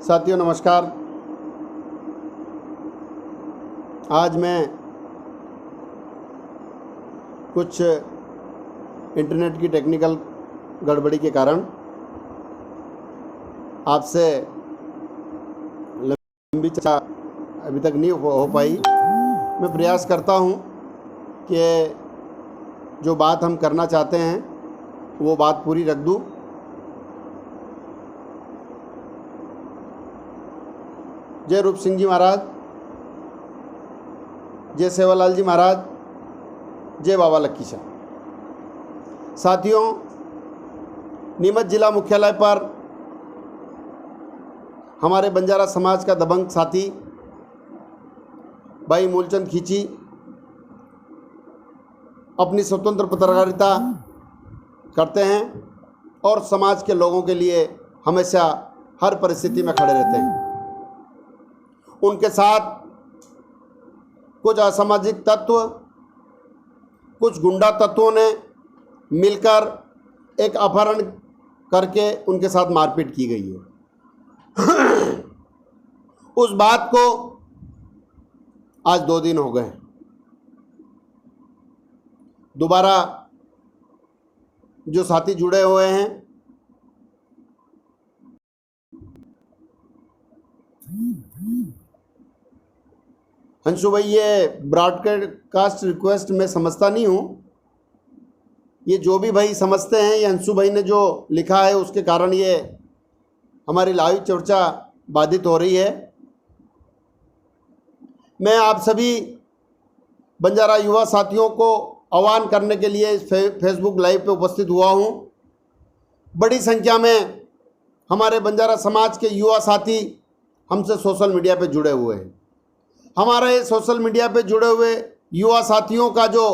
साथियों नमस्कार। आज मैं कुछ इंटरनेट की टेक्निकल गड़बड़ी के कारण आपसे लंबी चर्चा अभी तक नहीं हो पाई। मैं प्रयास करता हूं कि जो बात हम करना चाहते हैं वो बात पूरी रख दूं। जय रूप सिंह जी महाराज, जय सेवालाल जी महाराज, जय बाबा लक्की शाह। साथियों, नीमच जिला मुख्यालय पर हमारे बंजारा समाज का दबंग साथी भाई मूलचंद खींची अपनी स्वतंत्र पत्रकारिता करते हैं और समाज के लोगों के लिए हमेशा हर परिस्थिति में खड़े रहते हैं। उनके साथ कुछ असामाजिक तत्व, कुछ गुंडा तत्वों ने मिलकर एक अपहरण करके उनके साथ मारपीट की गई है। उस बात को आज 2 दिन हो गए। दोबारा जो साथी जुड़े हुए हैं, अंशु भाई, ये ब्रॉडकास्ट रिक्वेस्ट मैं समझता नहीं हूँ। ये जो भी भाई समझते हैं, ये अंशु भाई ने जो लिखा है उसके कारण ये हमारी लाइव चर्चा बाधित हो रही है। मैं आप सभी बंजारा युवा साथियों को आह्वान करने के लिए इस फेसबुक लाइव पे उपस्थित हुआ हूँ। बड़ी संख्या में हमारे बंजारा समाज के युवा साथी हमसे सोशल मीडिया पे जुड़े हुए हैं। हमारे सोशल मीडिया पे जुड़े हुए युवा साथियों का जो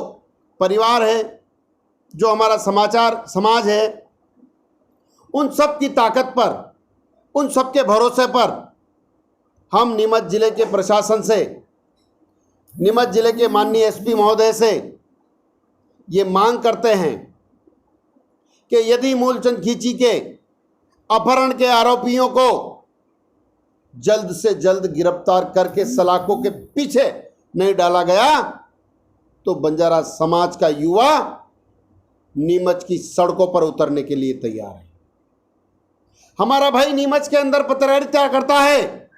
परिवार है, जो हमारा समाज है, उन सब की ताकत पर, उन सब के भरोसे पर हम नीमच जिले के प्रशासन से, नीमच जिले के माननीय एसपी महोदय से ये मांग करते हैं कि यदि मूलचंद खींची के अपहरण के आरोपियों को जल्द से जल्द गिरफ्तार करके सलाखों के पीछे नहीं डाला गया तो बंजारा समाज का युवा नीमच की सड़कों पर उतरने के लिए तैयार है। हमारा भाई नीमच के अंदर पत्रकारिता करता है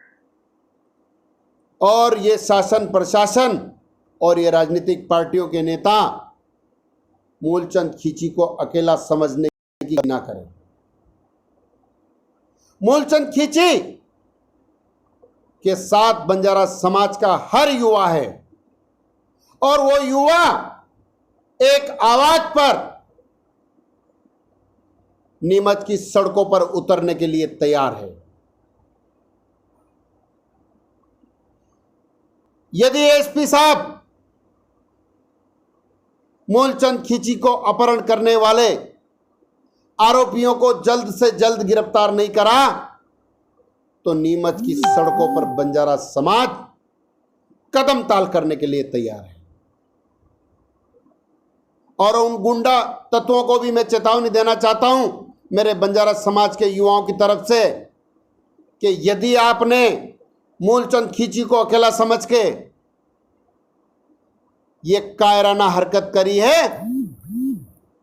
और ये शासन प्रशासन और ये राजनीतिक पार्टियों के नेता मूलचंद खींची को अकेला समझने की ना करें। मूलचंद खींची के साथ बंजारा समाज का हर युवा है और वो युवा एक आवाज पर नीमच की सड़कों पर उतरने के लिए तैयार है। यदि एसपी साहब मूलचंद खींची को अपहरण करने वाले आरोपियों को जल्द से जल्द गिरफ्तार नहीं करा तो नीमच की सड़कों पर बंजारा समाज कदम ताल करने के लिए तैयार है। और उन गुंडा तत्वों को भी मैं चेतावनी देना चाहता हूं मेरे बंजारा समाज के युवाओं की तरफ से कि यदि आपने मूलचंद खींची को अकेला समझ के ये कायराना हरकत करी है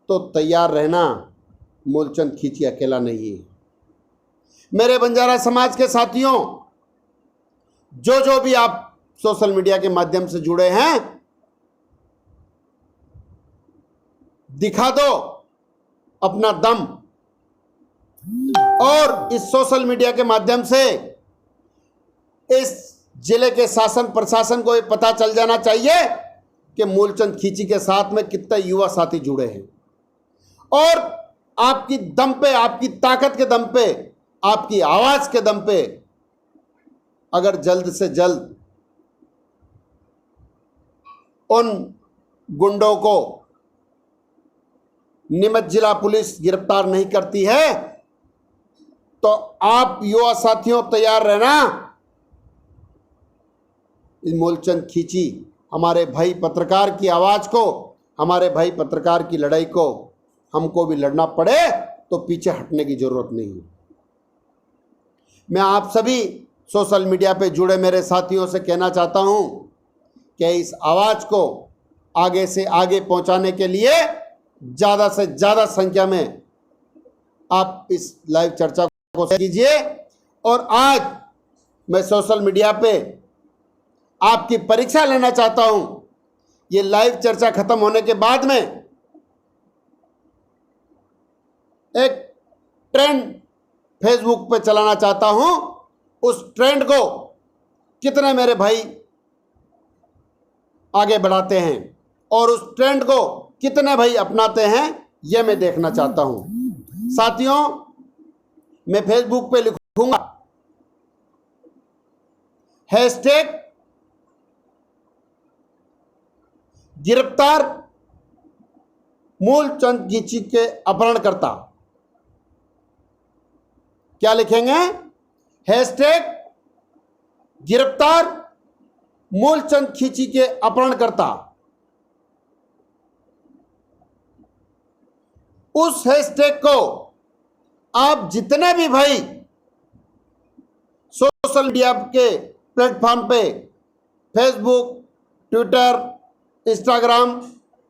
तो तैयार रहना, मूलचंद खींची अकेला नहीं है। मेरे बंजारा समाज के साथियों, जो भी आप सोशल मीडिया के माध्यम से जुड़े हैं, दिखा दो अपना दम और इस सोशल मीडिया के माध्यम से इस जिले के शासन प्रशासन को ये पता चल जाना चाहिए कि मूलचंद खींची के साथ में कितने युवा साथी जुड़े हैं। और आपकी दम पे, आपकी ताकत के दम पे, आपकी आवाज के दम पे अगर जल्द से जल्द उन गुंडों को नीमच जिला पुलिस गिरफ्तार नहीं करती है तो आप युवा साथियों तैयार रहना। मूलचंद खींची हमारे भाई पत्रकार की आवाज को, हमारे भाई पत्रकार की लड़ाई को हमको भी लड़ना पड़े तो पीछे हटने की जरूरत नहीं है। मैं आप सभी सोशल मीडिया पे जुड़े मेरे साथियों से कहना चाहता हूं कि इस आवाज़ को आगे से आगे पहुंचाने के लिए ज़्यादा से ज़्यादा संख्या में आप इस लाइव चर्चा को कीजिए। और आज मैं सोशल मीडिया पे आपकी परीक्षा लेना चाहता हूं। ये लाइव चर्चा खत्म होने के बाद में एक ट्रेंड फेसबुक पे चलाना चाहता हूं। उस ट्रेंड को कितने मेरे भाई आगे बढ़ाते हैं और उस ट्रेंड को कितने भाई अपनाते हैं, यह मैं देखना चाहता हूं। साथियों, मैं फेसबुक पे लिखूंगा हैशटैग गिरफ्तार मूलचंद खींची के अपहरणकर्ता। क्या लिखेंगे? हैशटैग गिरफ्तार मूलचंद खींची के अपहरणकर्ता। उस हैशटैग को आप जितने भी भाई सोशल मीडिया के प्लेटफॉर्म पे फेसबुक, ट्विटर, इंस्टाग्राम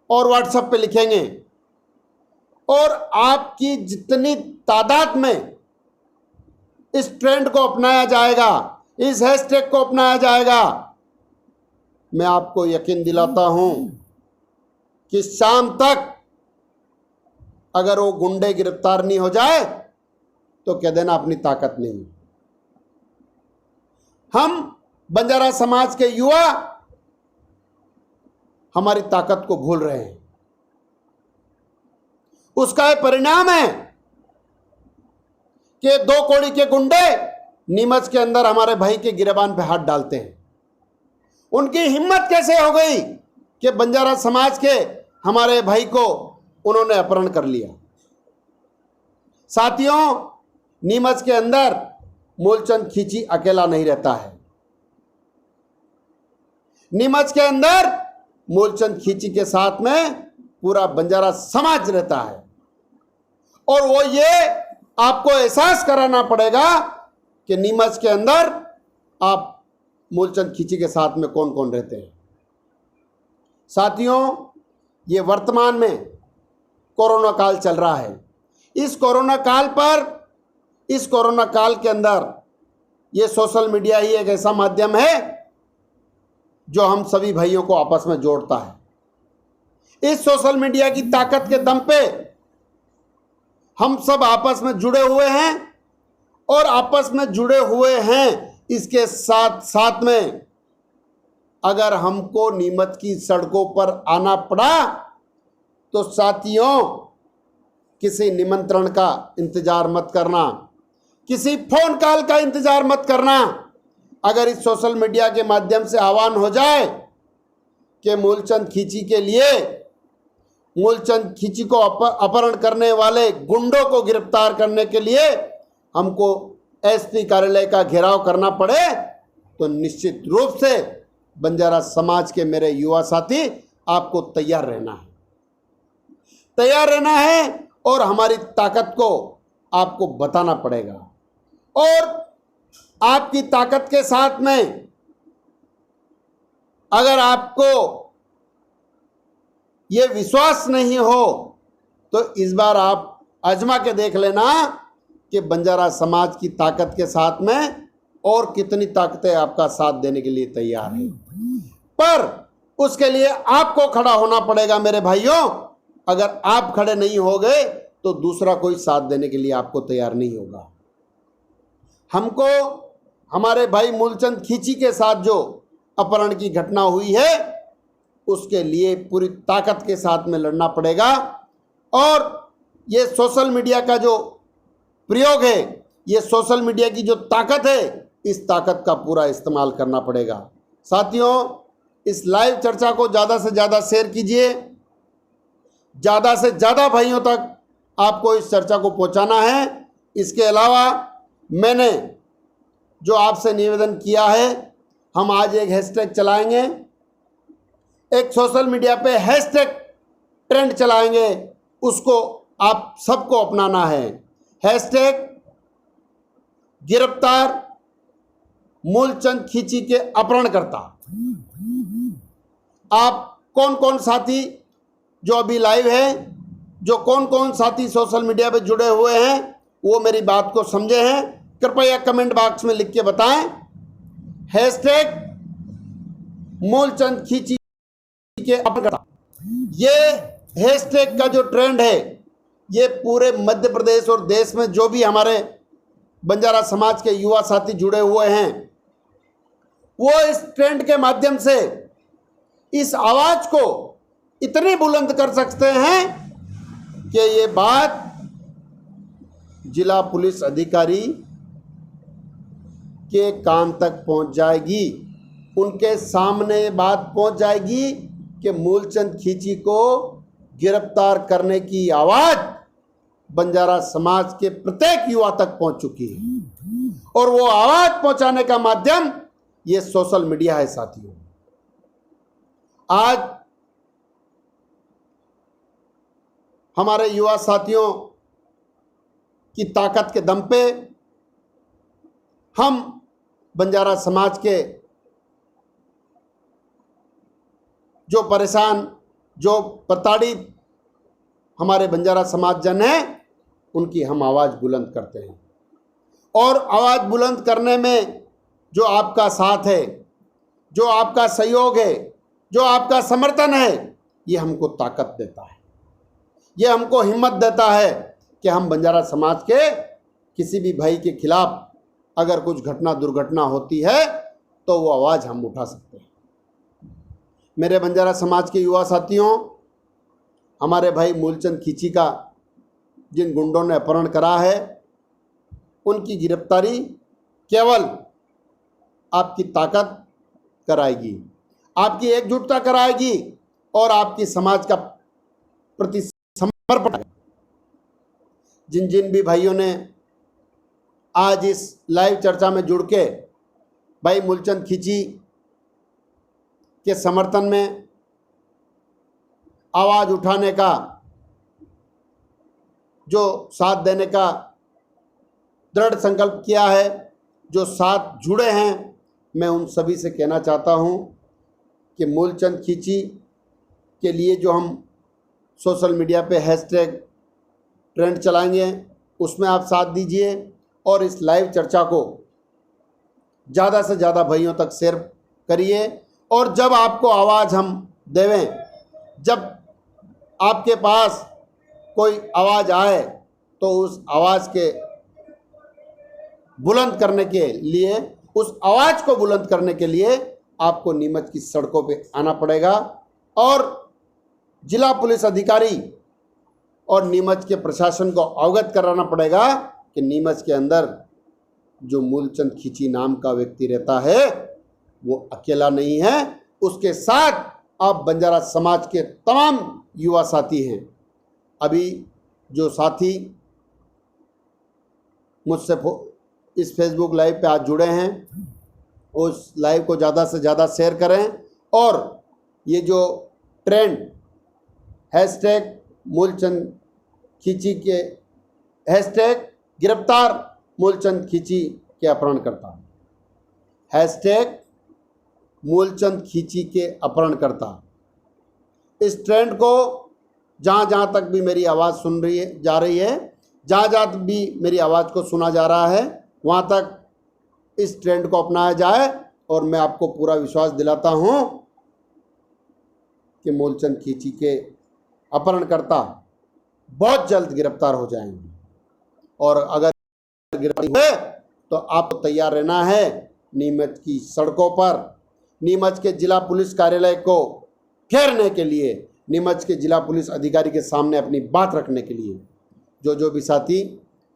और व्हाट्सएप पे लिखेंगे और आपकी जितनी तादाद में इस ट्रेंड को अपनाया जाएगा, इस हैशटैग को अपनाया जाएगा, मैं आपको यकीन दिलाता हूं कि शाम तक अगर वो गुंडे गिरफ्तार नहीं हो जाए तो कह देना अपनी ताकत नहीं। हम बंजारा समाज के युवा हमारी ताकत को भूल रहे हैं। उसका यह परिणाम है कि 2 कौड़ी के गुंडे नीमच के अंदर हमारे भाई के गिरबान पे हाथ डालते हैं। उनकी हिम्मत कैसे हो गई कि बंजारा समाज के हमारे भाई को उन्होंने अपहरण कर लिया। साथियों, नीमच के अंदर मूलचंद खींची अकेला नहीं रहता है। नीमच के अंदर मूलचंद खींची के साथ में पूरा बंजारा समाज रहता है और वो ये आपको एहसास कराना पड़ेगा कि नीमच के अंदर आप मूलचंद खींची के साथ में कौन कौन रहते हैं। साथियों, ये वर्तमान में कोरोना काल चल रहा है। इस कोरोना काल के अंदर ये सोशल मीडिया ही एक ऐसा माध्यम है जो हम सभी भाइयों को आपस में जोड़ता है। इस सोशल मीडिया की ताकत के दम पे हम सब आपस में जुड़े हुए हैं और आपस में जुड़े हुए हैं। इसके साथ साथ में अगर हमको नीमच की सड़कों पर आना पड़ा तो साथियों, किसी निमंत्रण का इंतजार मत करना, किसी फोन कॉल का इंतजार मत करना। अगर इस सोशल मीडिया के माध्यम से आह्वान हो जाए कि मूलचंद खींची के लिए, मूलचंद खींची को अपहरण करने वाले गुंडों को गिरफ्तार करने के लिए हमको एसपी कार्यालय का घेराव करना पड़े, तो निश्चित रूप से बंजारा समाज के मेरे युवा साथी आपको तैयार रहना है और हमारी ताकत को आपको बताना पड़ेगा। और आपकी ताकत के साथ में अगर आपको ये विश्वास नहीं हो तो इस बार आप आजमा के देख लेना कि बंजारा समाज की ताकत के साथ में और कितनी ताकतें आपका साथ देने के लिए तैयार है। पर उसके लिए आपको खड़ा होना पड़ेगा मेरे भाइयों। अगर आप खड़े नहीं हो गए तो दूसरा कोई साथ देने के लिए आपको तैयार नहीं होगा। हमको हमारे भाई मूलचंद खींची के साथ जो अपहरण की घटना हुई है उसके लिए पूरी ताकत के साथ में लड़ना पड़ेगा और ये सोशल मीडिया का जो प्रयोग है, ये सोशल मीडिया की जो ताकत है, इस ताकत का पूरा इस्तेमाल करना पड़ेगा। साथियों, इस लाइव चर्चा को ज़्यादा से ज़्यादा शेयर कीजिए, ज़्यादा से ज़्यादा भाइयों तक आपको इस चर्चा को पहुंचाना है। इसके अलावा मैंने जो आपसे निवेदन किया है, हम आज एक हैशटैग चलाएंगे, एक सोशल मीडिया पे हैशटैग ट्रेंड चलाएंगे, उसको आप सबको अपनाना है। हैशटैग गिरफ्तार मूलचंद खींची के अपहरणकर्ता। आप कौन कौन साथी जो अभी लाइव है, जो कौन कौन साथी सोशल मीडिया पे जुड़े हुए हैं, वो मेरी बात को समझे हैं, कृपया कमेंट बॉक्स में लिख के बताएं। हैशटैग मूलचंद खींची के अपहरणकर्ता, ये हैशटैग का जो ट्रेंड है, ये पूरे मध्य प्रदेश और देश में जो भी हमारे बंजारा समाज के युवा साथी जुड़े हुए हैं, वो इस ट्रेंड के माध्यम से इस आवाज को इतनी बुलंद कर सकते हैं कि ये बात जिला पुलिस अधिकारी के कान तक पहुंच जाएगी, उनके सामने ये बात पहुंच जाएगी कि मूलचंद खींची को गिरफ्तार करने की आवाज बंजारा समाज के प्रत्येक युवा तक पहुंच चुकी है, और वो आवाज पहुंचाने का माध्यम ये सोशल मीडिया है साथियों। आज हमारे युवा साथियों की ताकत के दम पे हम बंजारा समाज के जो परेशान, जो प्रताड़ित हमारे बंजारा समाज जन हैं, उनकी हम आवाज़ बुलंद करते हैं। और आवाज़ बुलंद करने में जो आपका साथ है, जो आपका सहयोग है, जो आपका समर्थन है, ये हमको ताकत देता है, ये हमको हिम्मत देता है कि हम बंजारा समाज के किसी भी भाई के खिलाफ अगर कुछ घटना दुर्घटना होती है तो वो आवाज़ हम उठा सकते हैं। मेरे बंजारा समाज के युवा साथियों, हमारे भाई मूलचंद खींची का जिन गुंडों ने अपहरण करा है, उनकी गिरफ्तारी केवल आपकी ताकत कराएगी, आपकी एकजुटता कराएगी और आपकी समाज का प्रति समर्पण। जिन जिन भी भाइयों ने आज इस लाइव चर्चा में जुड़ के भाई मूलचंद खींची के समर्थन में आवाज़ उठाने का, जो साथ देने का दृढ़ संकल्प किया है, जो साथ जुड़े हैं, मैं उन सभी से कहना चाहता हूं कि मूलचंद खींची के लिए जो हम सोशल मीडिया पे हैशटैग ट्रेंड चलाएंगे, उसमें आप साथ दीजिए और इस लाइव चर्चा को ज़्यादा से ज़्यादा भाइयों तक शेयर करिए। और जब आपको आवाज़ हम देवें, जब आपके पास कोई आवाज़ आए, तो उस आवाज़ के बुलंद करने के लिए, उस आवाज़ को बुलंद करने के लिए आपको नीमच की सड़कों पे आना पड़ेगा और जिला पुलिस अधिकारी और नीमच के प्रशासन को अवगत कराना पड़ेगा कि नीमच के अंदर जो मूलचंद खींची नाम का व्यक्ति रहता है वो अकेला नहीं है, उसके साथ आप बंजारा समाज के तमाम युवा साथी हैं। अभी जो साथी मुझसे इस फेसबुक लाइव पे आज जुड़े हैं, उस लाइव को ज़्यादा से ज़्यादा शेयर करें और ये जो ट्रेंड हैशटैग मूलचंद खींची के हैशटैग गिरफ्तार मूलचंद खींची के अपहरणकर्ता, हैशटैग मूलचंद खींची के अपहरणकर्ता, इस ट्रेंड को जहाँ जहाँ तक भी मेरी आवाज़ सुन रही है जा रही है, जहाँ जहाँ भी मेरी आवाज़ को सुना जा रहा है, वहाँ तक इस ट्रेंड को अपनाया जाए। और मैं आपको पूरा विश्वास दिलाता हूँ कि मूलचंद खींची के अपहरणकर्ता बहुत जल्द गिरफ्तार हो जाएंगे। और अगर गिरफ्तार हुए तो आपको तैयार रहना है नीमच की सड़कों पर, नीमच के जिला पुलिस कार्यालय को घेरने के लिए, नीमच के जिला पुलिस अधिकारी के सामने अपनी बात रखने के लिए। जो भी साथी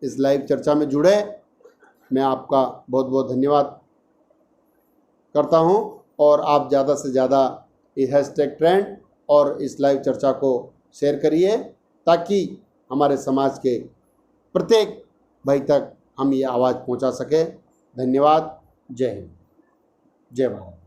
इस लाइव चर्चा में जुड़े, मैं आपका बहुत बहुत धन्यवाद करता हूं। और आप ज़्यादा से ज़्यादा इस हैशटैग ट्रेंड और इस लाइव चर्चा को शेयर करिए ताकि हमारे समाज के प्रत्येक भाई तक हम ये आवाज़ पहुंचा सकें। धन्यवाद। जय हिंद, जय भारत।